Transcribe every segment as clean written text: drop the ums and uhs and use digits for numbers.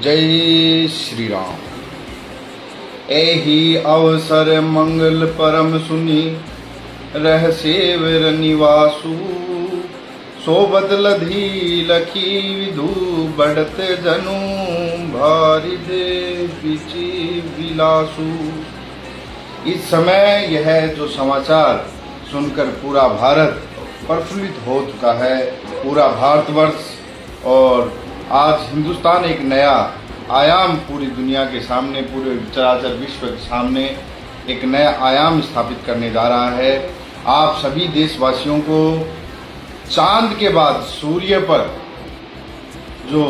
जय श्री राम। एहि अवसर मंगल परम सुनी रह सेवर निवासु। सोबत लधी लखी विधु बढ़त जनु भारी दे बिची विलासु। इस समय यह जो समाचार सुनकर पूरा भारत प्रफुल्लित हो चुका है, पूरा भारतवर्ष, और आज हिंदुस्तान एक नया आयाम पूरी दुनिया के सामने, पूरे चराचर विश्व के सामने एक नया आयाम स्थापित करने जा रहा है। आप सभी देशवासियों को चांद के बाद सूर्य पर जो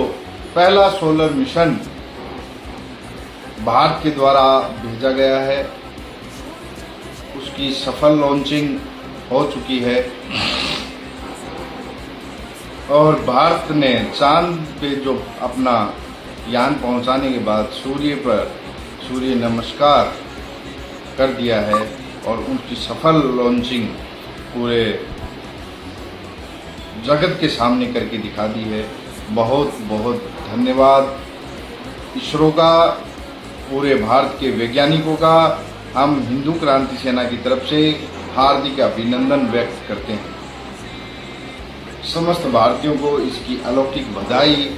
पहला सोलर मिशन भारत के द्वारा भेजा गया है, उसकी सफल लॉन्चिंग हो चुकी है और भारत ने चांद पे जो अपना यान पहुंचाने के बाद सूर्य पर सूर्य नमस्कार कर दिया है और उनकी सफल लॉन्चिंग पूरे जगत के सामने करके दिखा दी है। बहुत बहुत धन्यवाद इसरो का, पूरे भारत के वैज्ञानिकों का। हम हिंदू क्रांति सेना की तरफ से हार्दिक अभिनंदन व्यक्त करते हैं। समस्त भारतीयों को इसकी अलौकिक बधाई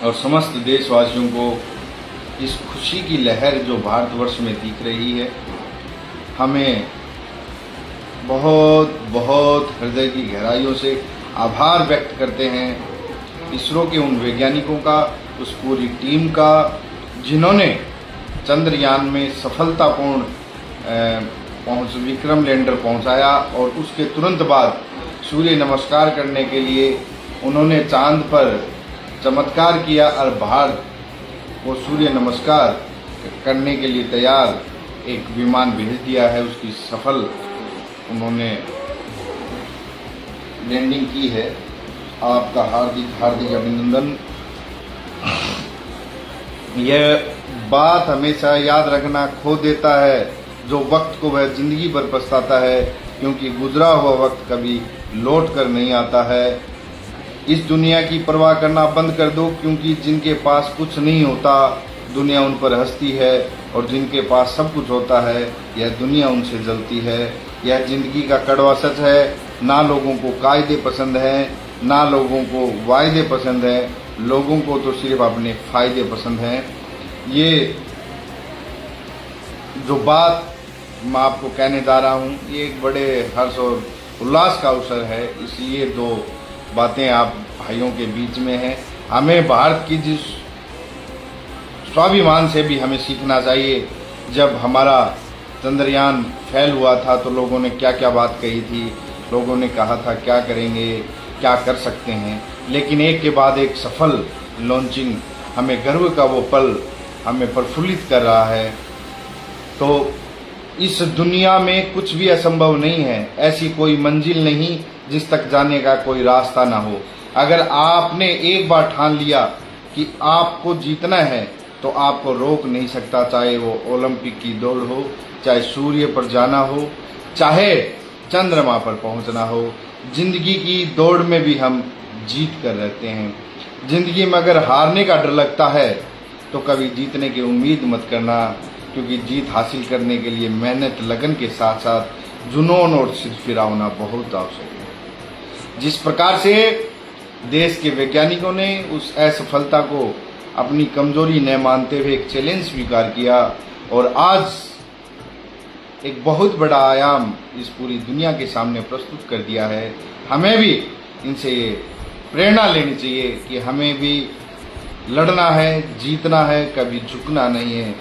और समस्त देशवासियों को इस खुशी की लहर जो भारतवर्ष में दिख रही है, हमें बहुत बहुत हृदय की गहराइयों से आभार व्यक्त करते हैं इसरो के उन वैज्ञानिकों का, उस पूरी टीम का, जिन्होंने चंद्रयान में सफलतापूर्ण विक्रम लैंडर पहुंचाया और उसके तुरंत बाद सूर्य नमस्कार करने के लिए उन्होंने चांद पर चमत्कार किया और भारत को सूर्य नमस्कार करने के लिए तैयार एक विमान भेज दिया है। उसकी सफल उन्होंने लैंडिंग की है। आपका हार्दिक हार्दिक अभिनंदन। यह बात हमेशा याद रखना, खो देता है जो वक्त को वह जिंदगी भर पछताता है, क्योंकि गुजरा हुआ वक्त कभी लौट कर नहीं आता है। इस दुनिया की परवाह करना बंद कर दो, क्योंकि जिनके पास कुछ नहीं होता दुनिया उन पर हंसती है, और जिनके पास सब कुछ होता है यह दुनिया उनसे जलती है। यह जिंदगी का कड़वा सच है। ना लोगों को कायदे पसंद हैं, ना लोगों को वायदे पसंद हैं, लोगों को तो सिर्फ अपने फायदे पसंद हैं। ये जो बात मैं आपको कहने जा रहा हूँ, ये एक बड़े हर्ष और उल्लास का अवसर है, इसलिए दो बातें आप भाइयों के बीच में हैं। हमें भारत की जिस स्वाभिमान से भी हमें सीखना चाहिए। जब हमारा चंद्रयान फेल हुआ था तो लोगों ने क्या क्या बात कही थी, लोगों ने कहा था क्या करेंगे, क्या कर सकते हैं, लेकिन एक के बाद एक सफल लॉन्चिंग, हमें गर्व का वो पल हमें प्रफुल्लित कर रहा है। तो इस दुनिया में कुछ भी असंभव नहीं है। ऐसी कोई मंजिल नहीं जिस तक जाने का कोई रास्ता ना हो। अगर आपने एक बार ठान लिया कि आपको जीतना है तो आपको रोक नहीं सकता, चाहे वो ओलंपिक की दौड़ हो, चाहे सूर्य पर जाना हो, चाहे चंद्रमा पर पहुंचना हो। जिंदगी की दौड़ में भी हम जीत कर रहते हैं। जिंदगी में अगर हारने का डर लगता है तो कभी जीतने की उम्मीद मत करना, क्योंकि जीत हासिल करने के लिए मेहनत, लगन के साथ साथ जुनून और सिर फिरावना बहुत आवश्यक है। जिस प्रकार से देश के वैज्ञानिकों ने उस असफलता को अपनी कमजोरी न मानते हुए एक चैलेंज स्वीकार किया और आज एक बहुत बड़ा आयाम इस पूरी दुनिया के सामने प्रस्तुत कर दिया है, हमें भी इनसे प्रेरणा लेनी चाहिए कि हमें भी लड़ना है, जीतना है, कभी झुकना नहीं है।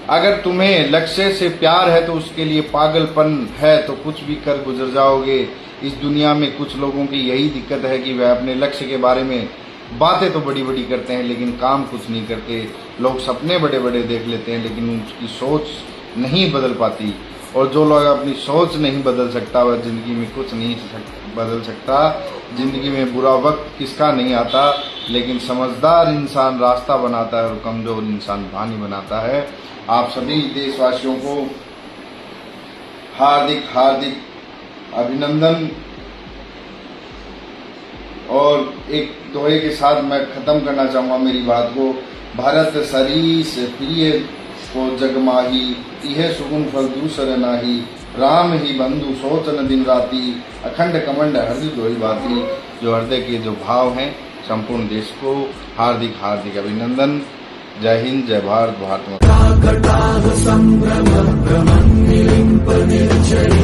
अगर तुम्हें लक्ष्य से प्यार है तो उसके लिए पागलपन है तो कुछ भी कर गुजर जाओगे। इस दुनिया में कुछ लोगों की यही दिक्कत है कि वह अपने लक्ष्य के बारे में बातें तो बड़ी बड़ी करते हैं लेकिन काम कुछ नहीं करते। लोग सपने बड़े बड़े देख लेते हैं लेकिन उनकी सोच नहीं बदल पाती, और जो लोग अपनी सोच नहीं बदल सकता वह जिंदगी में कुछ नहीं बदल सकता। जिंदगी में बुरा वक्त किसका नहीं आता, लेकिन समझदार इंसान रास्ता बनाता है और कमजोर इंसान पानी बनाता है। आप सभी देशवासियों को हार्दिक हार्दिक अभिनंदन। और एक दोहे के साथ मैं ख़त्म करना चाहूँगा मेरी बात को। भारत सरीस प्रिय को जगमाही, इह सुगुन फल दूसर नाही, राम ही बंधु सोचन दिन राती, अखंड कमंड हृदय दोई बाती। जो हृदय के जो भाव हैं, संपूर्ण देश को हार्दिक हार्दिक अभिनंदन। जय हिंद, जय भारत, भारत माता।